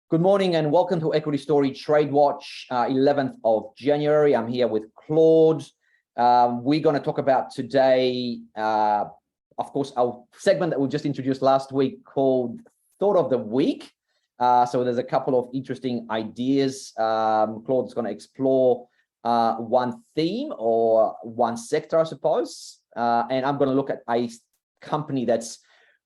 Good morning and welcome to Equity Story Trade Watch, 11th of January. I'm here with Claude. We're going to talk about today, of course, our segment that we just introduced last week called Thought of the Week. So there's a couple of interesting ideas. Claude's going to explore one theme or one sector, I suppose. And I'm going to look at a company that's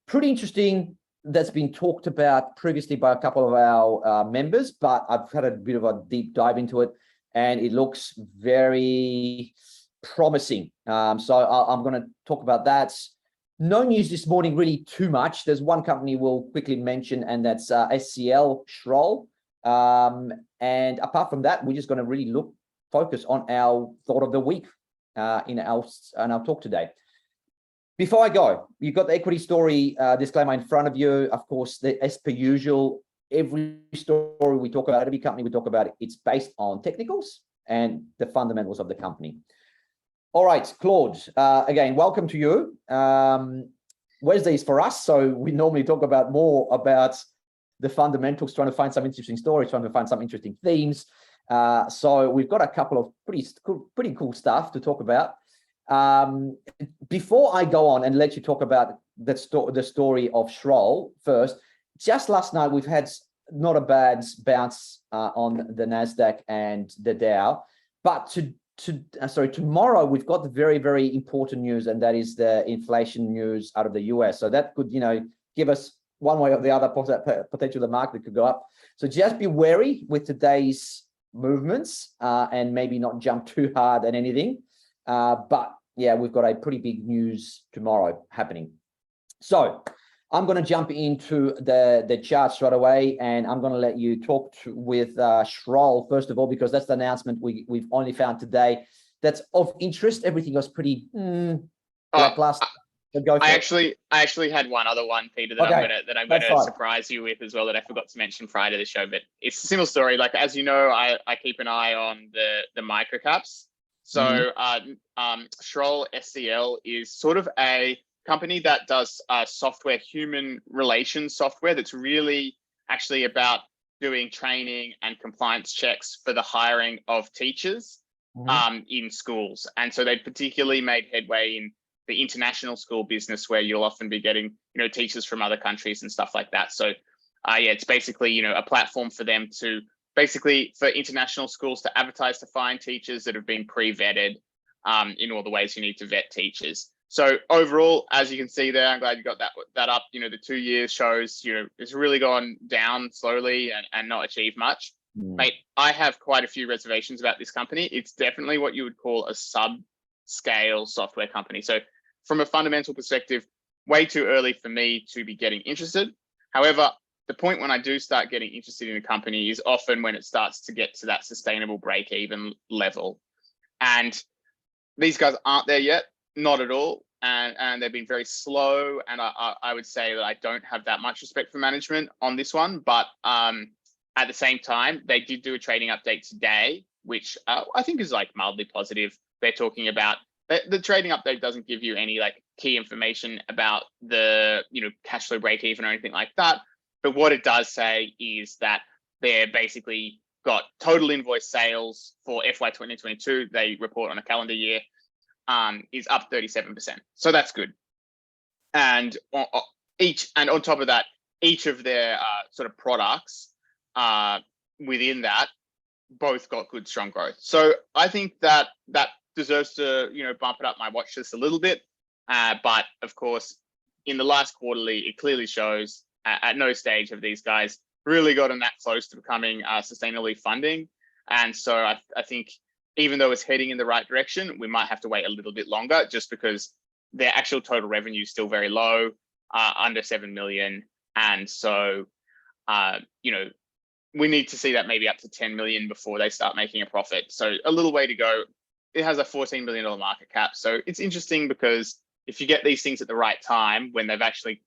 pretty interesting, that's been talked about previously by a couple of our members, but I've had a bit of a deep dive into it and it looks very promising. So I'm going to talk about that. No news this morning, really too much. There's one company we'll quickly mention, and that's SCL Schroll. And apart from that, we're just going to really focus on our thought of the week in our talk today. Before I go, you've got the Equity Story disclaimer in front of you. Of course, as per usual, every story we talk about, every company we talk about, it's based on technicals and the fundamentals of the company. All right, Claude, again, welcome to you. Wednesdays for us, so we normally talk more about the fundamentals, trying to find some interesting stories, trying to find some interesting themes. So we've got a couple of pretty cool stuff to talk about. Before I go on and let you talk about the story of Schroll first, just last night we've had not a bad bounce on the Nasdaq and the Dow, but tomorrow we've got the very, very important news, and that is the inflation news out of the US. So that could, give us one way or the other potential the market could go up. So just be wary with today's movements and maybe not jump too hard at anything. But yeah, we've got a pretty big news tomorrow happening. So I'm going to jump into the chart straight away, and I'm going to let you talk with Schroll first of all, because that's the announcement we've only found today that's of interest. Everything was pretty lackluster. I actually had one other one, Peter, that I'm gonna surprise you with as well, that I forgot to mention prior to the show. But it's a similar story. Like, as you know, I keep an eye on the microcaps. So Schroll SCL is sort of a company that does software, human relations software, that's really actually about doing training and compliance checks for the hiring of teachers in schools. And so they particularly made headway in the international school business, where you'll often be getting, teachers from other countries and stuff like that. So it's basically, a platform for them to for international schools to advertise to find teachers that have been pre-vetted in all the ways you need to vet teachers. So overall, as you can see there, I'm glad you got that up. The 2 years shows, it's really gone down slowly and not achieved much. Mate, I have quite a few reservations about this company. It's definitely what you would call a sub-scale software company. So from a fundamental perspective, way too early for me to be getting interested. However, the point when I do start getting interested in a company is often when it starts to get to that sustainable break-even level. And these guys aren't there yet, not at all. And they've been very slow. And I would say that I don't have that much respect for management on this one. But at the same time, they did do a trading update today, which I think is mildly positive. They're talking about the trading update doesn't give you any key information about the cash flow break-even or anything like that. But what it does say is that they're basically got total invoice sales for FY 2022. They report on a calendar year, is up 37%. So that's good. And on top of that, each of their sort of products within that both got good, strong growth. So I think that deserves to bump it up my watch list a little bit. But of course, in the last quarterly, it clearly shows at no stage have these guys really gotten that close to becoming sustainably funding. And so I think even though it's heading in the right direction, we might have to wait a little bit longer, just because their actual total revenue is still very low, under 7 million. And so, we need to see that maybe up to 10 million before they start making a profit. So a little way to go. It has a $14 billion market cap. So it's interesting, because if you get these things at the right time, when they've actually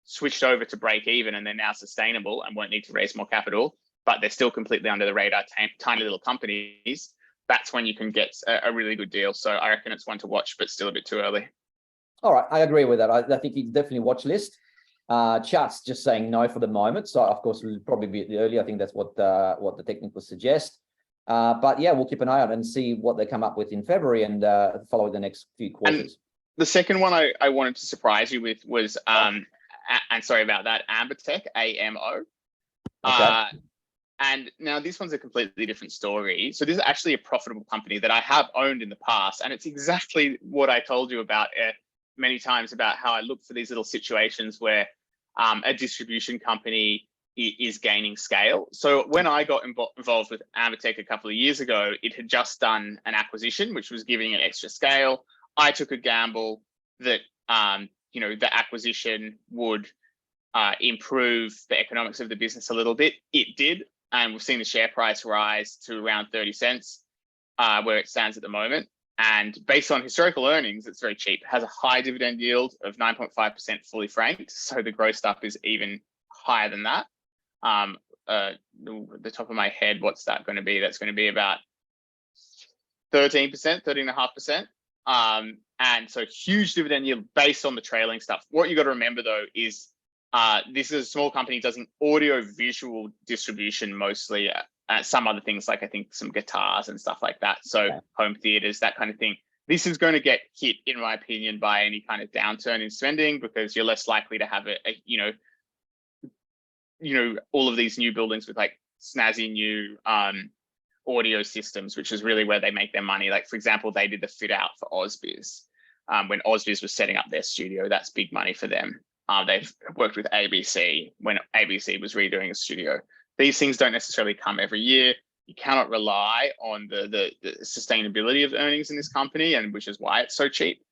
switched over to break even and they're now sustainable and won't need to raise more capital, but they're still completely under the radar, tiny little companies, that's when you can get a really good deal. So I reckon it's one to watch, but still a bit too early. All right, I agree with that. I think it's definitely watch list. Charts just saying no for the moment. So of course we'll probably be early. I think that's what the technicals suggest. But yeah, we'll keep an eye out and see what they come up with in February and follow the next few quarters. And the second one I wanted to surprise you with was, and sorry about that, Ambertech, AMO. Okay. And now this one's a completely different story. So this is actually a profitable company that I have owned in the past. And it's exactly what I told you about many times about how I look for these little situations where a distribution company is gaining scale. So when I got involved with Ambertech a couple of years ago, it had just done an acquisition, which was giving it extra scale. I took a gamble that, the acquisition would improve the economics of the business a little bit. It did. And we've seen the share price rise to around 30 cents, where it stands at the moment. And based on historical earnings, it's very cheap. It has a high dividend yield of 9.5% fully franked. So the growth up is even higher than that. The top of my head, what's that going to be? That's going to be about 13%, 13.5%. And so huge dividend yield based on the trailing stuff. What you got to remember though is this is a small company doing audio visual distribution mostly, some other things like I think some guitars and stuff like that. So home theaters, that kind of thing. This is going to get hit, in my opinion, by any kind of downturn in spending because you're less likely to have all of these new buildings with like snazzy new audio systems, which is really where they make their money. Like, for example, they did the fit out for Ausbiz. When Ausbiz was setting up their studio, that's big money for them. They've worked with ABC when ABC was redoing a studio. These things don't necessarily come every year. You cannot rely on the sustainability of earnings in this company, and which is why it's so cheap.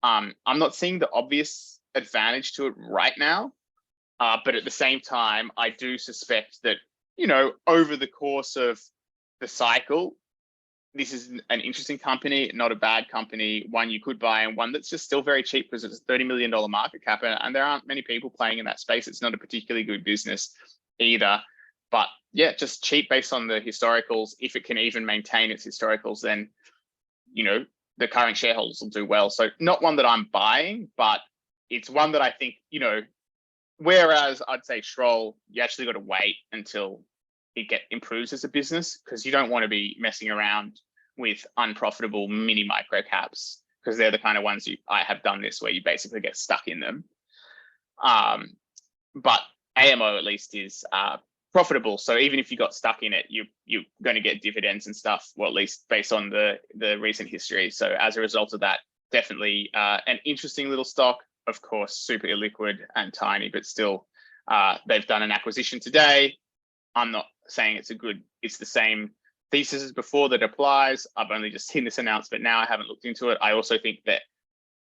I'm not seeing the obvious advantage to it right now, but at the same time, I do suspect that, over the course of the cycle, this is an interesting company, not a bad company, one you could buy and one that's just still very cheap because it's a $30 million market cap and there aren't many people playing in that space. It's not a particularly good business either, but yeah, just cheap based on the historicals. If it can even maintain its historicals, then, the current shareholders will do well. So not one that I'm buying, but it's one that I think, whereas I'd say Schroll, you actually got to wait until it improves as a business because you don't want to be messing around with unprofitable mini micro caps because they're the kind of ones I have done this where you basically get stuck in them. But AMO at least is profitable. So even if you got stuck in it, you're going to get dividends and stuff, well, at least based on the recent history. So as a result of that, definitely an interesting little stock, of course, super illiquid and tiny, but still they've done an acquisition today. I'm not saying it's the same thesis as before that applies. I've only just seen this announcement now. I haven't looked into it. I also think that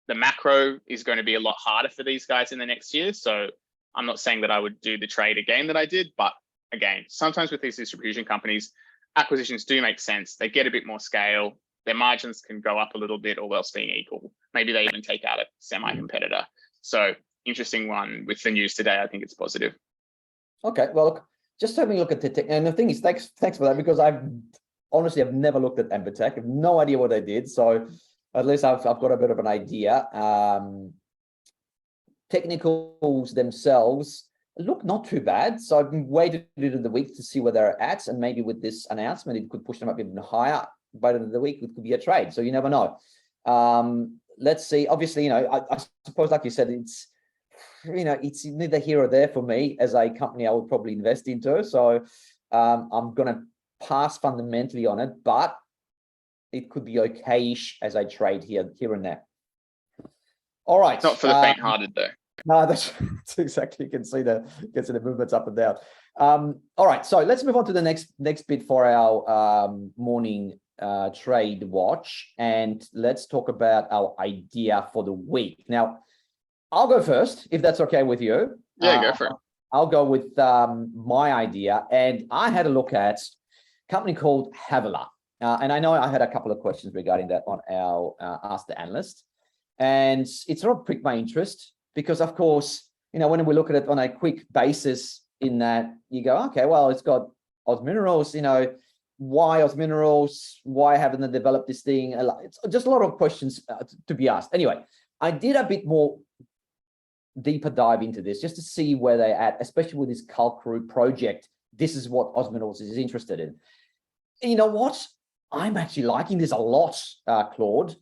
the macro is going to be a lot harder for these guys in the next year. So I'm not saying that I would do the trade again that I did, but again, sometimes with these distribution companies, acquisitions do make sense. They get a bit more scale. Their margins can go up a little bit, all else being equal. Maybe they even take out a semi-competitor. So interesting one with the news today. I think it's positive. Okay, well, look, just having a look at the tech, and the thing is, thanks for that, because I've never looked at Ambertech. I have no idea what they did, so at least I've got a bit of an idea. Technicals themselves look not too bad, so I've been waiting into the week to see where they're at, and maybe with this announcement, it could push them up even higher. By the end of the week, it could be a trade, so you never know. Let's see. Obviously, I suppose, like you said, it's neither here or there for me as a company I would probably invest into. So I'm going to pass fundamentally on it, but it could be okay-ish as I trade here and there. All right. Not for the faint-hearted, though. No, that's exactly. You can see the movements up and down. All right. So let's move on to the next bit for our morning trade watch, and let's talk about our idea for the week. Now, I'll go first, if that's okay with you. Yeah, go for it. I'll go with my idea, and I had a look at a company called Havila, and I know I had a couple of questions regarding that on our Ask the Analyst, and it sort of piqued my interest because, of course, when we look at it on a quick basis, in that you go, okay, well, it's got Oz Minerals, why Oz Minerals? Why haven't they developed this thing? It's just a lot of questions to be asked. Anyway, I did a bit more deeper dive into this just to see where they're at, especially with this Kalkaroo project. This is what Oz Minerals is interested in. And you know what? I'm actually liking this a lot, Claude.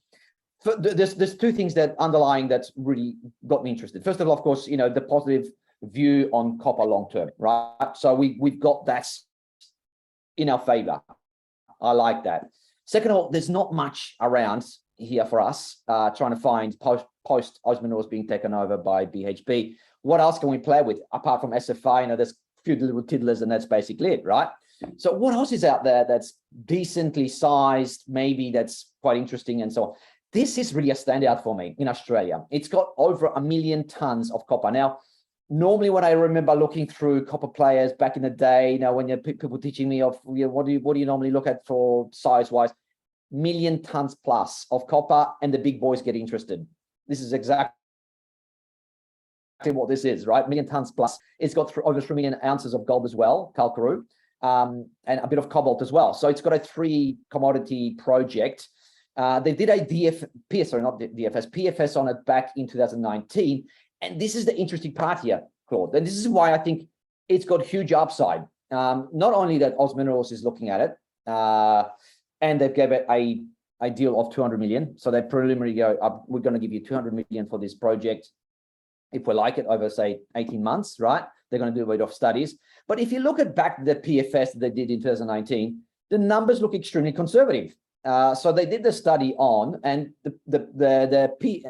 There's two things that underlying that's really got me interested. First of all, of course, you know, the positive view on copper long term, right? So we've got that in our favor. I like that. Second of all, there's not much around here for us trying to find post Oz Minerals being taken over by BHP. What else can we play with apart from SFI? You know, there's a few little tiddlers, and that's basically it, right? So what else is out there that's decently sized, maybe that's quite interesting and so on? This is really a standout for me in Australia. It's got over 1 million tons of copper. Now, normally when I remember looking through copper players back in the day, you know, when you people teaching me of, you know, what do you normally look at for size-wise? 1 million tons plus of copper, and the big boys get interested. This is exactly what this is, right? 1 million tons plus. It's got over 3 million ounces of gold as well, Kalkaroo, and a bit of cobalt as well. So it's got a 3 commodity project. They did a PFS on it back in 2019. And this is the interesting part here, Claude. And this is why I think it's got huge upside. Not only that Oz Minerals is looking at it, and they've gave it a deal of 200 million. So they preliminary go, we're going to give you 200 million for this project if we like it over, say, 18 months, right? They're going to do a bit of studies. But if you look at back the PFS that they did in 2019, the numbers look extremely conservative. So they did the study on, and the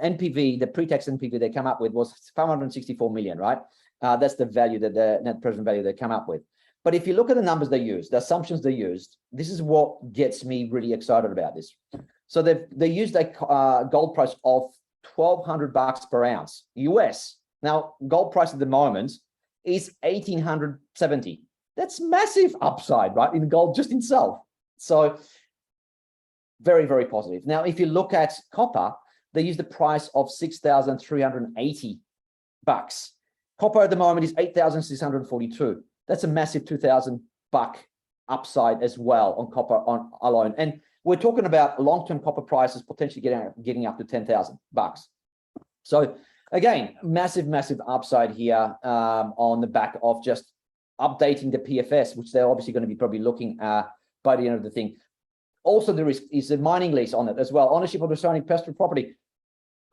NPV, the pre-tax NPV they come up with was 564 million, right? That's the value, that the net present value they come up with. But if you look at the numbers they used, the assumptions they used, this is what gets me really excited about this. So they used a gold price of $1,200 per ounce US. Now, gold price at the moment is 1,870. That's massive upside, right, in gold just itself. So very, very positive. Now, if you look at copper, they use the price of $6,380. Copper at the moment is 8,642. That's a massive $2,000 upside as well on copper on alone. And we're talking about long-term copper prices potentially getting up to $10,000. So again, massive, massive upside here on the back of just updating the PFS, which they're obviously going to be probably looking at by the end of the thing. Also, there is a mining lease on it as well. Ownership of the surrounding pastoral property.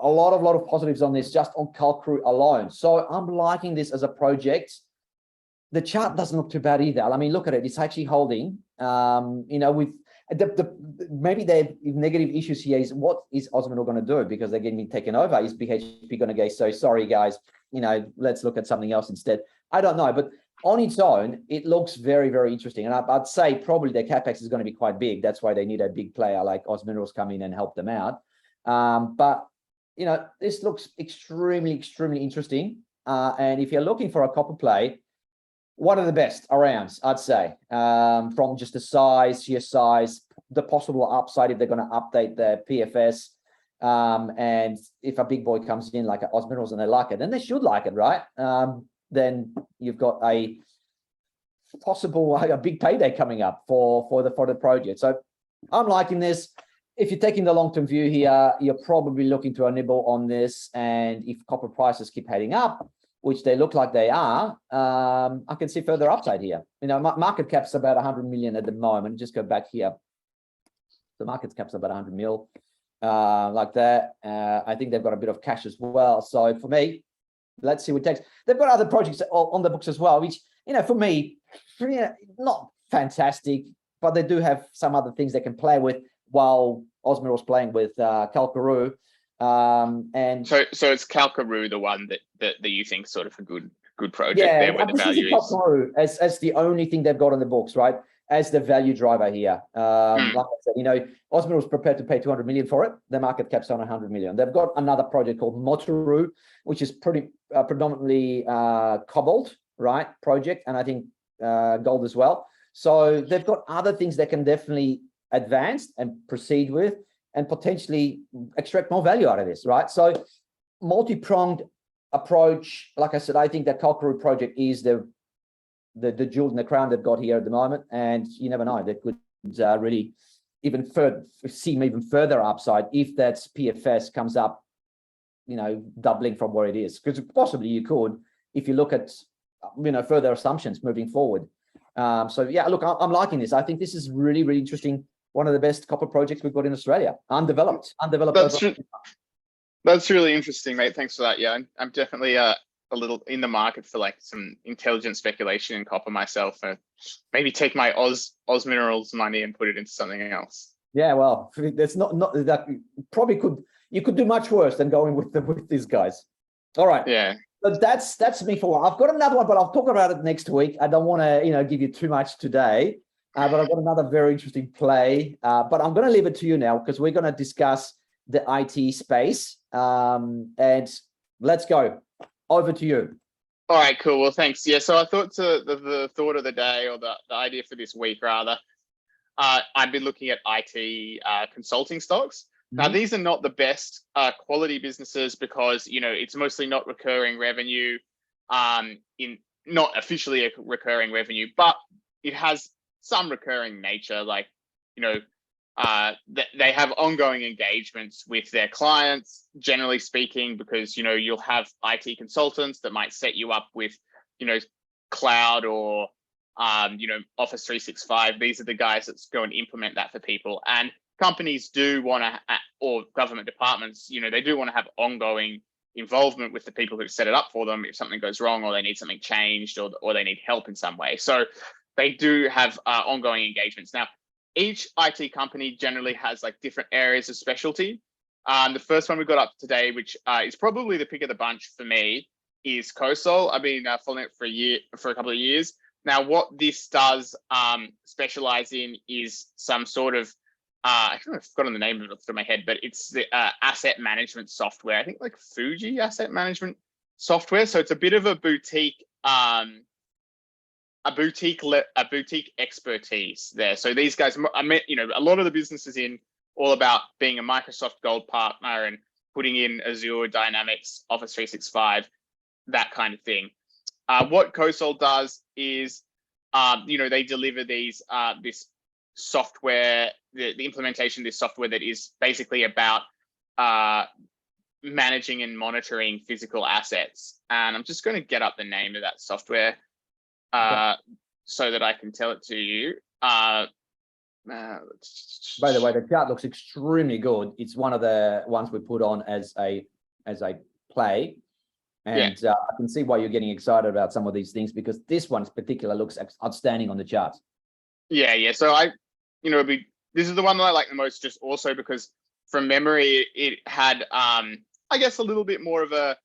A lot of positives on this just on Kalkaroo alone. So I'm liking this as a project. The chart doesn't look too bad either. I mean, look at it. It's actually holding. You know, with maybe the negative issues here is what is Oz Minerals going to do because they're getting taken over? Is BHP going to go, so sorry guys, you know, let's look at something else instead? I don't know, but on its own, it looks very, very interesting. And I'd say probably their capex is going to be quite big. That's why they need a big player like Oz Minerals come in and help them out. But, you know, this looks extremely, extremely interesting. And if you're looking for a copper play, one of the best around, I'd say, from just the size, sheer size, the possible upside if they're going to update their PFS. And if a big boy comes in like Oz Minerals and they like it, then they should like it, right? Then you've got a possible a big payday coming up for the project. So I'm liking this. If you're taking the long-term view here, you're probably looking to a nibble on this. And if copper prices keep heading up, which they look like they are, I can see further upside here. You know, market cap's about 100 million at the moment. Just go back here. The market cap's about 100 mil, like that. I think they've got a bit of cash as well. So for me, let's see what it takes. They've got other projects on the books as well, which, you know, for me, not fantastic, but they do have some other things they can play with while Oz Minerals playing with Kalkaroo. And so it's Kalkaroo, the one that you think sort of a good project there where the value is. Kalkaroo as the only thing they've got on the books, right? As the value driver here. Like I said, you know, Oz Minerals prepared to pay 200 million for it. The market cap's on 100 million. They've got another project called Motoroo, which is pretty predominantly cobalt, right? Project, and I think gold as well. So they've got other things they can definitely advance and proceed with and potentially extract more value out of this, right? So multi-pronged approach. Like I said, I think that Kalkaroo project is the jewel in the crown they've got here at the moment, and you never know, they could really even further upside if that PFS comes up doubling from where it is, because possibly you could if you look at further assumptions moving forward. So yeah, look, I'm liking this. I think this is really, really interesting. One of the best copper projects we've got in Australia, undeveloped. That's really interesting, mate. Thanks for that. Yeah, I'm definitely a little in the market for like some intelligent speculation in copper myself, and maybe take my Oz Minerals money and put it into something else. Yeah, well, that's not that probably you could do much worse than going with these guys. All right. Yeah. But that's me for one. I've got another one, but I'll talk about it next week. I don't want to give you too much today, but I've got another very interesting play. But I'm going to leave it to you now because we're going to discuss the IT space. And let's go. Over to you. All right, cool. Well, thanks. Yeah, so I thought the thought of the day, or the idea for this week rather, I've been looking at IT consulting stocks. Now, these are not the best quality businesses because, it's mostly not recurring revenue, not officially a recurring revenue, but it has some recurring nature, like, they have ongoing engagements with their clients, generally speaking, because, you'll have IT consultants that might set you up with, cloud or, Office 365. These are the guys that go and implement that for people. And companies do want to, or government departments, they do want to have ongoing involvement with the people who set it up for them if something goes wrong or they need something changed or they need help in some way. So they do have ongoing engagements. Now, each IT company generally has like different areas of specialty. The first one we got up today, which is probably the pick of the bunch for me, is COSOL. I've been following it for a couple of years. Now, what this does specialize in is some sort of, I don't know if I've forgotten the name of it off the top of my head, but it's the asset management software. I think like Fuji asset management software. So it's a bit of a boutique expertise there. So these guys, I met, a lot of the businesses in all about being a Microsoft Gold partner and putting in Azure, Dynamics, Office 365, that kind of thing. What COSOL does is, they deliver these this software, the implementation of this software that is basically about managing and monitoring physical assets. And I'm just going to get up the name of that software so that I can tell it to you. By the way, the chart looks extremely good. It's one of the ones we put on as a play. And I can see why you're getting excited about some of these things, because this one in particular looks outstanding on the charts. Yeah. So this is the one that I like the most, just also because from memory, it had, I guess, a little bit more of a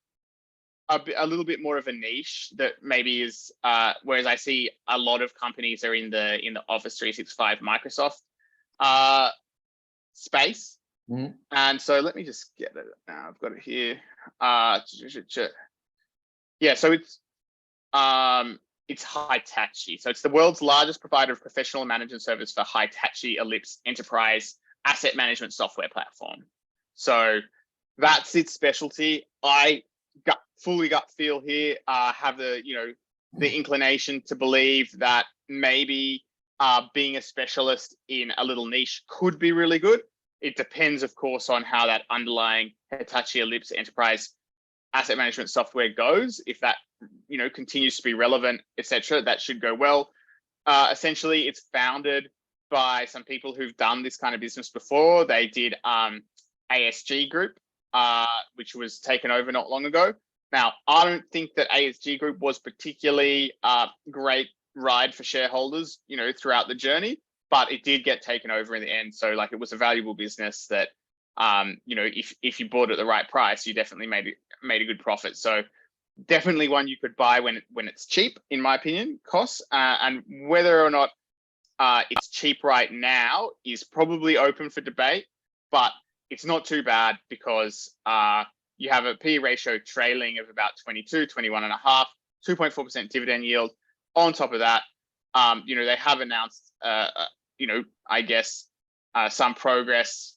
niche that maybe is, whereas I see a lot of companies are in the Office 365 Microsoft space. And so let me just get it now. I've got it here. Yeah, so it's Hitachi. So it's the world's largest provider of professional management service for Hitachi Ellipse Enterprise asset management software platform. So that's its specialty. I fully gut feel here, have the inclination to believe that maybe being a specialist in a little niche could be really good. It depends, of course, on how that underlying Hitachi Ellipse Enterprise asset management software goes. If that continues to be relevant, etc., that should go well. Essentially, it's founded by some people who've done this kind of business before. They did ASG Group, which was taken over not long ago. Now, I don't think that ASG Group was particularly great ride for shareholders, throughout the journey, but it did get taken over in the end. So like, it was a valuable business that, if you bought at the right price, you definitely made a good profit. So definitely one you could buy when it's cheap, in my opinion, costs. And whether or not it's cheap right now is probably open for debate, but it's not too bad because you have a PE ratio trailing of about 22, 21.5, 2.4% dividend yield. On top of that, they have announced, I guess, some progress.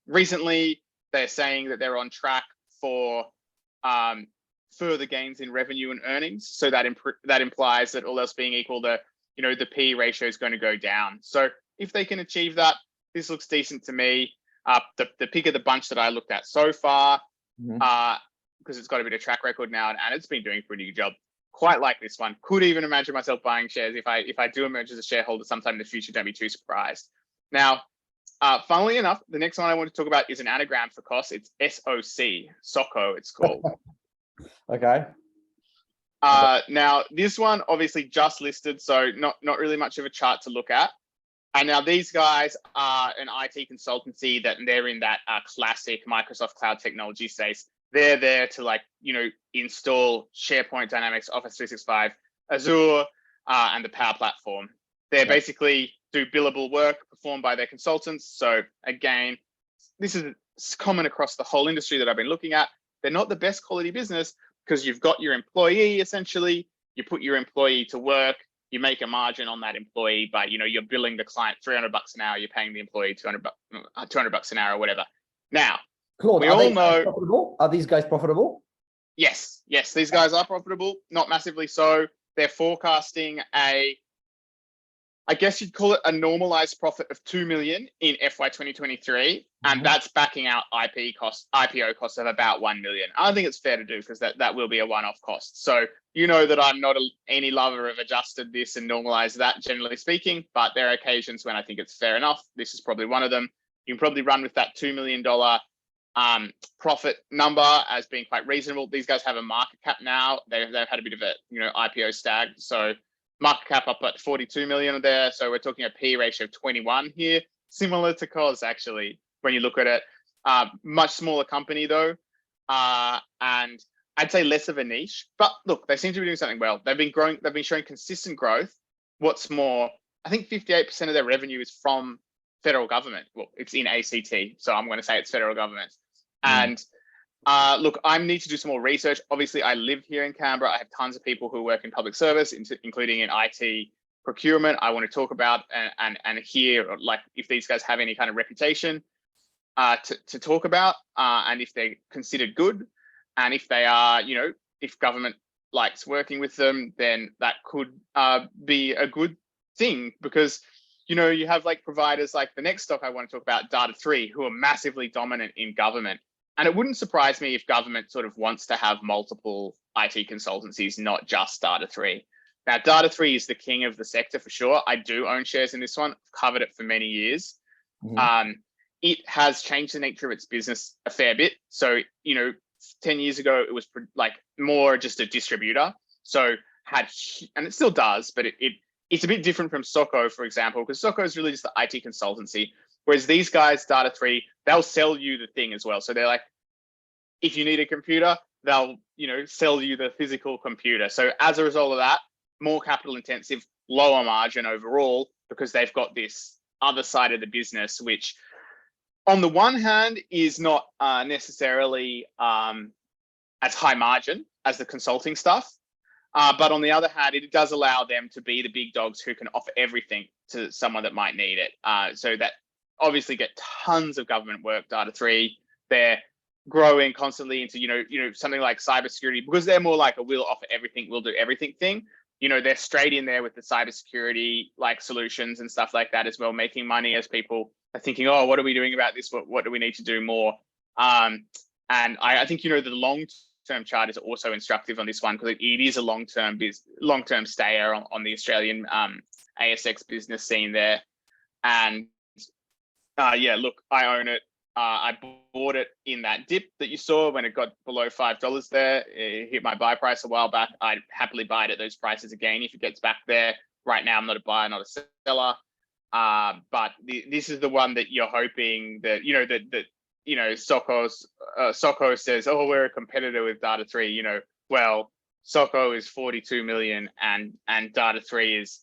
Recently, they're saying that they're on track for further gains in revenue and earnings. So that implies that all else being equal, the PE ratio is going to go down. So if they can achieve that, this looks decent to me. The pick of the bunch that I looked at so far because it's got a bit of track record now, and it's been doing a pretty good job. Quite like this one. Could even imagine myself buying shares if I do emerge as a shareholder sometime in the future. Don't be too surprised. Now, funnily enough, the next one I want to talk about is an anagram for cost. It's SOC, SOCO, it's called. Okay. Now, this one obviously just listed, so not really much of a chart to look at. And now these guys are an IT consultancy that they're in that classic Microsoft cloud technology space. They're there to, like, you know, install SharePoint, Dynamics, Office 365, Azure, and the Power Platform. They basically do billable work performed by their consultants. So again, this is common across the whole industry that I've been looking at. They're not the best quality business because you've got your employee, essentially. You put your employee to work, you make a margin on that employee, but, you know, you're billing the client $300 an hour, you're paying the employee $200 an hour or whatever. Now, Claude, we all know. Profitable? Are these guys profitable? Yes, these guys are profitable, not massively so. They're forecasting I guess you'd call it a normalized profit of 2 million in FY 2023, and that's backing out IPO costs of about 1 million. I think it's fair to do because that will be a one-off cost. So you know that I'm not any lover of adjusted this and normalized that, generally speaking, but there are occasions when I think it's fair enough. This is probably one of them. You can probably run with that $2 million profit number as being quite reasonable. These guys have a market cap now. They've had a bit of a, you know, IPO stag, so market cap up at 42 million there. So we're talking a P ratio of 21 here, similar to COS actually, when you look at it. Much smaller company though, and I'd say less of a niche. But look, they seem to be doing something well. They've been growing. They've been showing consistent growth. What's more, I think 58% of their revenue is from federal government. Well, it's in ACT, so I'm going to say it's federal government. And look, I need to do some more research. Obviously, I live here in Canberra. I have tons of people who work in public service, including in IT procurement. I want to talk about and hear, like, if these guys have any kind of reputation to talk about, and if they're considered good, and if they are, you know, if government likes working with them, then that could be a good thing, because, you know, you have like providers like the next stock I want to talk about, Data3, who are massively dominant in government. And it wouldn't surprise me if government sort of wants to have multiple IT consultancies, not just Data3. Now, Data3 is the king of the sector for sure. I do own shares in this one. I've covered it for many years. It has changed the nature of its business a fair bit. So, you know, 10 years ago, it was like more just a distributor. So and it still does, but it's a bit different from SOCO, for example, because SOCO is really just the IT consultancy. Whereas these guys, Data3, they'll sell you the thing as well. So they're like, if you need a computer, they'll, you know, sell you the physical computer. So as a result of that, more capital intensive, lower margin overall, because they've got this other side of the business, which on the one hand is not necessarily as high margin as the consulting stuff. But on the other hand, it does allow them to be the big dogs who can offer everything to someone that might need it. So that obviously get tons of government work, Data3. They're growing constantly into, you know, something like cybersecurity, because they're more like a we'll offer everything, we'll do everything thing. You know, they're straight in there with the cybersecurity like solutions and stuff like that as well, making money as people are thinking, oh, what are we doing about this? What do we need to do more? And I think, you know, the long-term chart is also instructive on this one, because it is a long-term stayer on the Australian ASX business scene there. And yeah, look, I own it. I bought it in that dip that you saw when it got below $5 there. It hit my buy price a while back. I'd happily buy it at those prices again if it gets back there. Right now, I'm not a buyer, not a seller. But this is the one that you're hoping that, you know, you know, SOCO says, oh, we're a competitor with Data3. You know, well, SOCO is 42 million and Data3 is,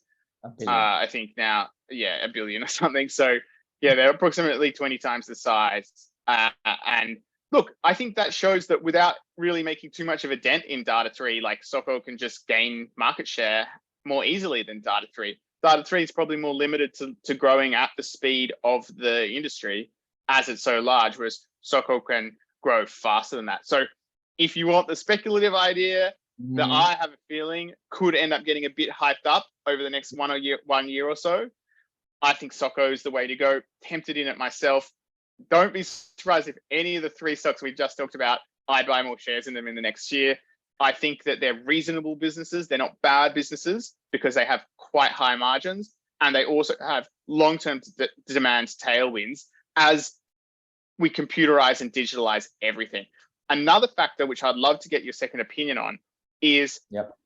I think now, yeah, $1 billion or something. So yeah, they're approximately 20 times the size. And look, I think that shows that without really making too much of a dent in Data3, like SOCO can just gain market share more easily than Data3. Data3 is probably more limited to growing at the speed of the industry as it's so large, whereas SOCO can grow faster than that. So if you want the speculative idea that I have a feeling could end up getting a bit hyped up over the next 1 year or so, I think SOCO is the way to go. Tempted in it myself. Don't be surprised if any of the three stocks we just talked about I'd buy more shares in them in the next year. I think that they're reasonable businesses. They're not bad businesses because they have quite high margins, and they also have long-term demand tailwinds as we computerize and digitalize everything. Another factor, which I'd love to get your second opinion on, is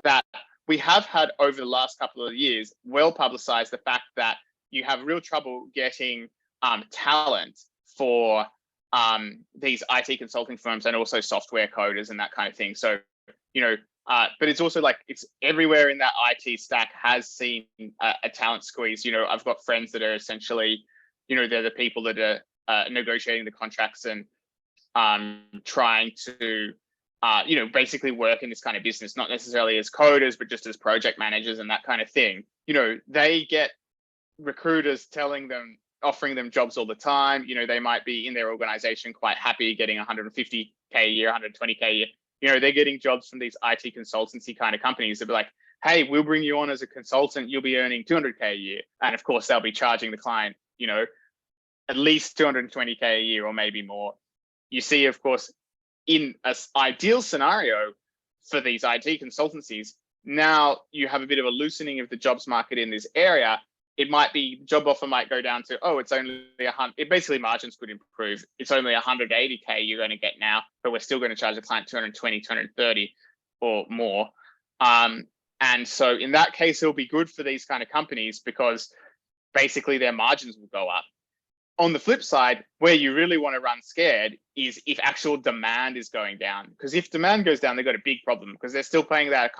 that we have had over the last couple of years well publicized the fact that you have real trouble getting talent for these IT consulting firms and also software coders and that kind of thing. So, but it's also like it's everywhere in that IT stack has seen a talent squeeze. I've got friends that are essentially, they're the people that are negotiating the contracts and trying to, basically work in this kind of business, not necessarily as coders, but just as project managers and that kind of thing. They get recruiters offering them jobs all the time. They might be in their organization quite happy getting 150K a year, 120K a year. They're getting jobs from these IT consultancy kind of companies. They'll be like, hey, we'll bring you on as a consultant. You'll be earning 200K a year. And of course, they'll be charging the client, at least 220K a year or maybe more. You see, of course, in an ideal scenario for these IT consultancies, now you have a bit of a loosening of the jobs market in this area. It might be, job offer might go down to, it's only 100. It basically margins could improve. It's only 180K you're going to get now, but we're still going to charge the client 220, 230 or more. And so in that case, it'll be good for these kind of companies because basically their margins will go up. On the flip side, where you really want to run scared is if actual demand is going down. Because if demand goes down, they've got a big problem because they're still paying that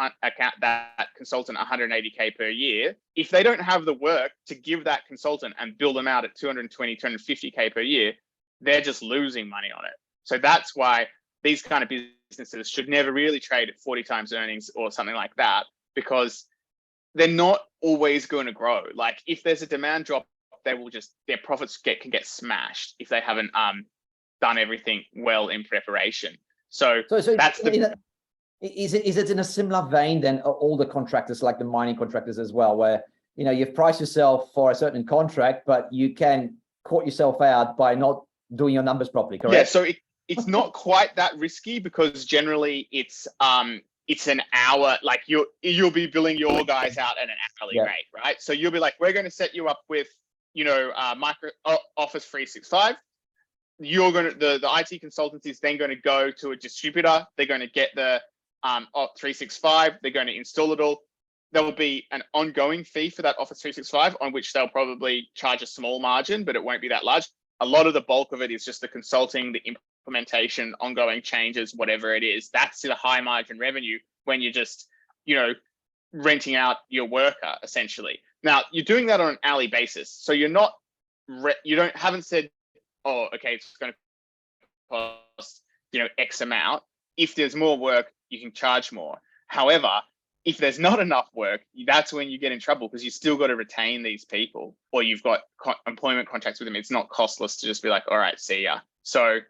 consultant 180K per year. If they don't have the work to give that consultant and build them out at 220, 250K per year, they're just losing money on it. So that's why these kind of businesses should never really trade at 40 times earnings or something like that, because they're not always going to grow. Like if there's a demand drop, their profits can get smashed if they haven't done everything well in preparation. So that's is it in a similar vein than all the contractors, like the mining contractors as well, where you've priced yourself for a certain contract, but you can caught yourself out by not doing your numbers properly, correct? Yeah, so it's not quite that risky because generally it's an hour, like you'll be billing your guys out at an hourly rate, right? So you'll be like, we're going to set you up with Office 365. You're going to the IT consultancy is then going to go to a distributor. They're going to get the 365. They're going to install it all. There will be an ongoing fee for that Office 365 on which they'll probably charge a small margin, but it won't be that large. A lot of the bulk of it is just the consulting, the implementation, ongoing changes, whatever it is. That's the high margin revenue when you're just, renting out your worker essentially. Now you're doing that on an hourly basis. So you're not, haven't said, it's going to cost, X amount. If there's more work, you can charge more. However, if there's not enough work, that's when you get in trouble because you still got to retain these people or you've got employment contracts with them. It's not costless to just be like, all right, see ya. So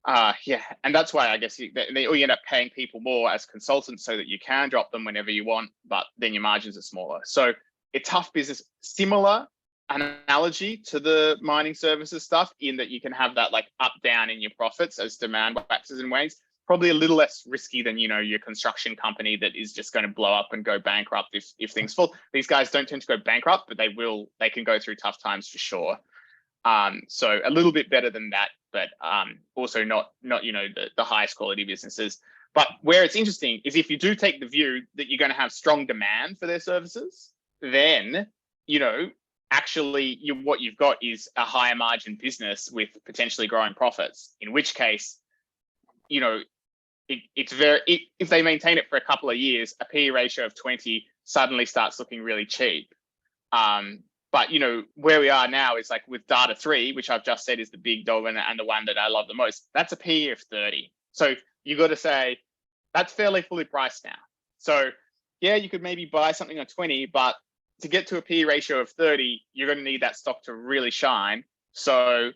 and that's why I guess you end up paying people more as consultants so that you can drop them whenever you want, but then your margins are smaller. So it's tough business. Similar analogy to the mining services stuff in that you can have that like up down in your profits as demand waxes and wanes. Probably a little less risky than your construction company that is just going to blow up and go bankrupt if things fall. These guys don't tend to go bankrupt, but they can go through tough times for sure. So a little bit better than that, but also not the highest quality businesses. But where it's interesting is if you do take the view that you're going to have strong demand for their services, then actually what you've got is a higher margin business with potentially growing profits. In which case, it's if they maintain it for a couple of years, a PE ratio of 20 suddenly starts looking really cheap. But where we are now is like with Data 3, which I've just said is the big dog and the one that I love the most. That's a PE of 30. So you got to say that's fairly fully priced now. So yeah, you could maybe buy something on 20, but to get to a PE ratio of 30, you're going to need that stock to really shine. So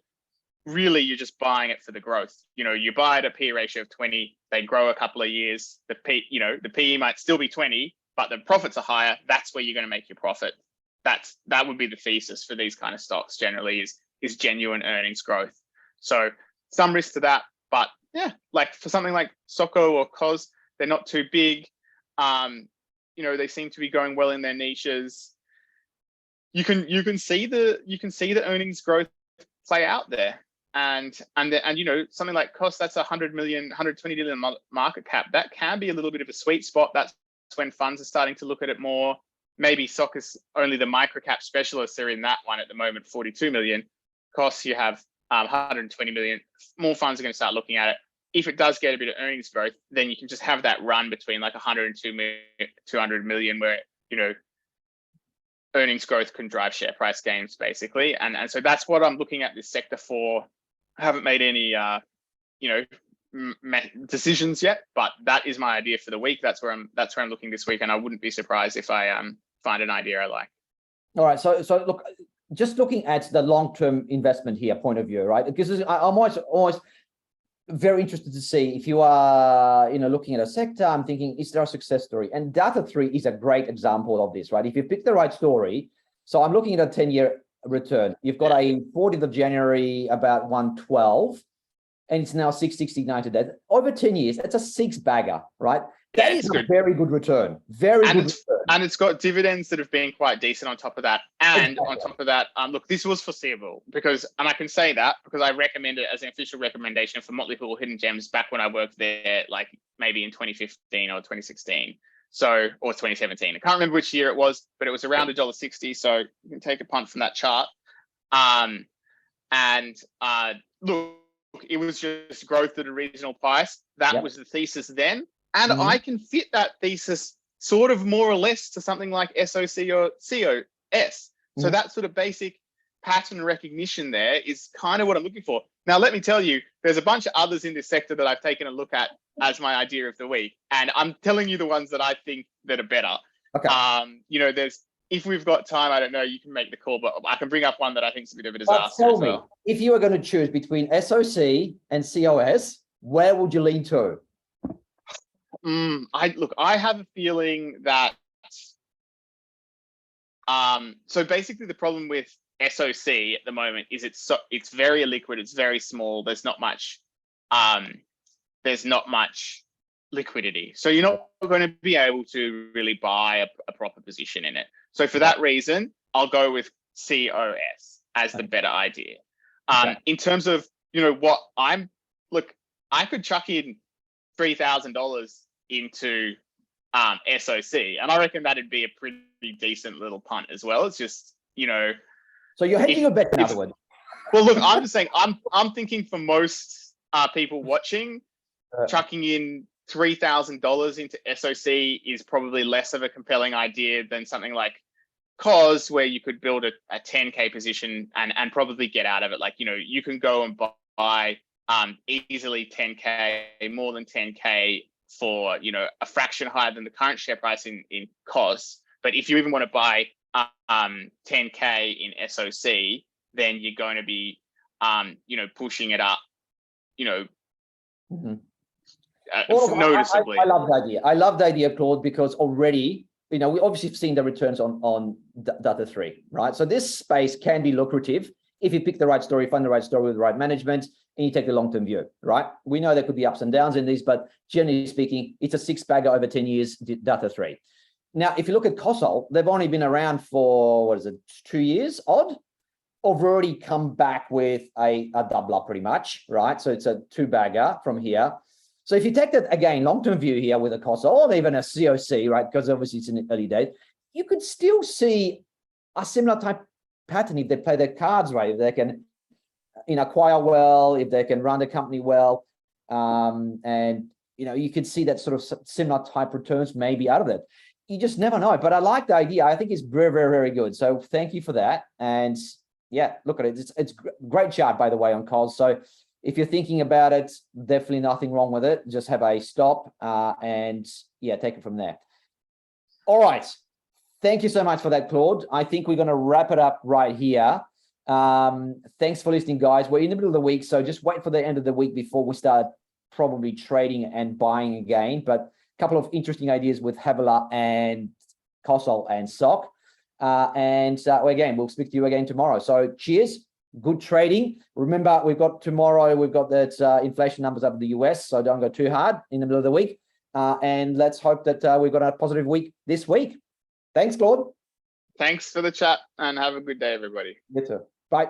really, you're just buying it for the growth. You buy at a PE ratio of 20, they grow a couple of years. The PE might still be 20, but the profits are higher. That's where you're going to make your profit. That would be the thesis for these kind of stocks generally is genuine earnings growth. So some risk to that, but Yeah, like for something like Socko or Cos, they're not too big. They seem to be going well in their niches. You can see the earnings growth play out there. And something like Cos, that's 100 million, 120 million market cap. That can be a little bit of a sweet spot. That's when funds are starting to look at it more. Maybe Sock is only the microcap specialists are in that one at the moment, 42 million. Cos, you have 120 million. More funds are going to start looking at it. If it does get a bit of earnings growth, then you can just have that run between like 102 million, 200 million, where earnings growth can drive share price gains, basically. And so that's what I'm looking at this sector for. I haven't made any decisions yet, but that is my idea for the week. That's where I'm looking this week, and I wouldn't be surprised if I find an idea I like. All right, so look, just looking at the long-term investment here point of view, right? Because I'm always very interested to see if you are looking at a sector. I'm thinking, is there a success story? And Data3 is a great example of this, right? If you pick the right story. So I'm looking at a 10-year return. You've got a 40th of January about 112, and it's now 669 today. Over 10 years, it's a six-bagger, right? That is a very good return. And it's got dividends that have been quite decent on top of that. And on top of that, look, this was foreseeable and I can say that because I recommend it as an official recommendation for Motley Fool Hidden Gems back when I worked there, like maybe in 2015 or 2016. Or 2017. I can't remember which year it was, but it was around $1.60. So you can take a punt from that chart. Look, it was just growth at a reasonable price. That was the thesis then. And I can fit that thesis sort of more or less to something like SOC or COS. So that sort of basic pattern recognition there is kind of what I'm looking for. Now, let me tell you, there's a bunch of others in this sector that I've taken a look at as my idea of the week. And I'm telling you the ones that I think that are better. Okay. If we've got time, I don't know, you can make the call, but I can bring up one that I think is a bit of a disaster. Tell me, if you were going to choose between SOC and COS, where would you lean to? I have a feeling that so basically the problem with SOC at the moment is it's very illiquid, it's very small, there's not much liquidity. So you're not going to be able to really buy a proper position in it. So for that reason, I'll go with COS as the better idea. In terms of, what I could chuck in $3,000 into SOC, and I reckon that'd be a pretty decent little punt as well. It's just, So you're hedging your bet, in other words. Well, look, I'm just saying, I'm thinking for most people watching, chucking in $3,000 into SOC is probably less of a compelling idea than something like COS, where you could build a 10K position and probably get out of it. Like, you can go and buy easily 10K, more than 10K for, a fraction higher than the current share price in COS. But if you even want to buy 10K in SOC, then you're going to be, pushing it up, noticeably. I love the idea. I love the idea, Claude, because already, we obviously have seen the returns on Data3, right? So this space can be lucrative if you pick the right story, find the right story with the right management, and you take the long-term view, right? We know there could be ups and downs in these, but generally speaking, it's a six-bagger over 10 years, Data3. Now, if you look at Cosol, they've only been around for, 2 years odd? I've already come back with a doubler pretty much, right? So it's a two-bagger from here. So if you take that, again, long-term view here with a Cosol or even a COC, right? Because obviously it's in the early days, you could still see a similar type pattern if they play their cards right, if they can acquire well, if they can run the company well, and you could see that sort of similar type returns maybe out of it. You just never know, but I like the idea. I think it's very, very, very good. So thank you for that. And yeah, look at it. It's great chart, by the way, on COS. So if you're thinking about it, definitely nothing wrong with it. Just have a stop and yeah, take it from there. All right. Thank you so much for that, Claude. I think we're going to wrap it up right here. Thanks for listening, guys. We're in the middle of the week, so just wait for the end of the week before we start probably trading and buying again. But a couple of interesting ideas with Havila and Cosol and SOC. Again, we'll speak to you again tomorrow. So cheers. good trading. Remember, tomorrow, we've got that inflation numbers up in the US, so don't go too hard in the middle of the week. And let's hope that we've got a positive week this week. Thanks, Claude. Thanks for the chat and have a good day, everybody. You too. Bye.